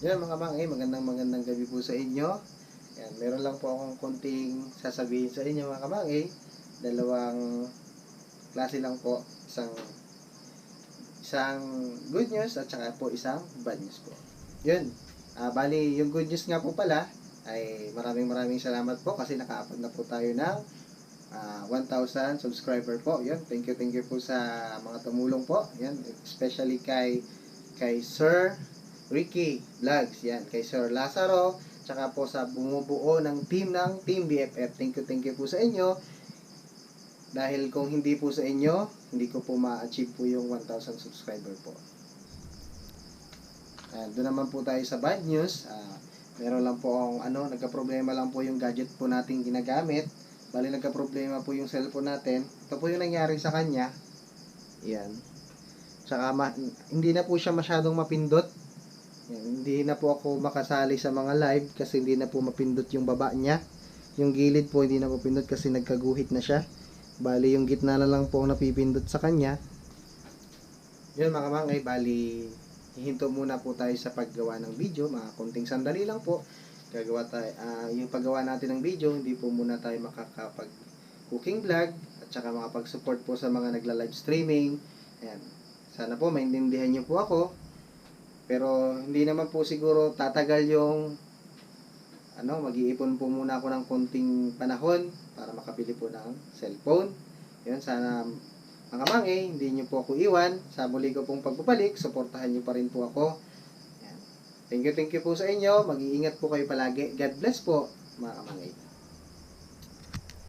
Yan mga mangay, magandang gabi po sa inyo. Yan, meron lang po akong konting sasabihin sa inyo mga kamangay. Dalawang klase lang po. Isang good news at saka po isang bad news po. Yun. Bali, yung good news nga po pala ay maraming salamat po kasi nakaabot na po tayo ng 1,000 subscriber po. Yun. Thank you po sa mga tumulong po. Yan. Especially kay Sir Ricky Vlogs. Yan. Kay Sir Lazaro. Tsaka po sa bumubuo ng Team BFF. Thank you po sa inyo. Dahil kung hindi po sa inyo, hindi ko po ma-achieve po yung 1,000 subscriber po. Doon naman po tayo sa bad news. Meron lang po ang nagka-problema lang po yung gadget po nating ginagamit. Bali nagka-problema po yung cellphone natin. Ito po yung nangyari sa kanya. Yan. Tsaka hindi na po siya masyadong mapindot. Yan. Hindi na po ako makasali sa mga live kasi hindi na po mapindot yung baba niya. Yung gilid po hindi na po pindot kasi nagkaguhit na siya. Bali yung gitna na lang po ang napipindot sa kanya. Yun mga mangay, bali hihinto muna po tayo sa paggawa ng video. Mga konting sandali lang po. Gagawa tayo, yung paggawa natin ng video, hindi po muna tayo makakapag cooking vlog at saka makapag-support po sa mga nagla-live streaming. Ayan. Sana po maintindihan niyo po ako. Pero hindi naman po siguro tatagal yung mag-iipon po muna ako ng konting panahon para makabili po ng cellphone. Yun, sana mga mangay, hindi nyo po ako iwan. Sa muli ko pong pagbabalik, suportahan nyo pa rin po ako. Yan. Thank you po sa inyo. Mag-iingat po kayo palagi. God bless po, mga mangay.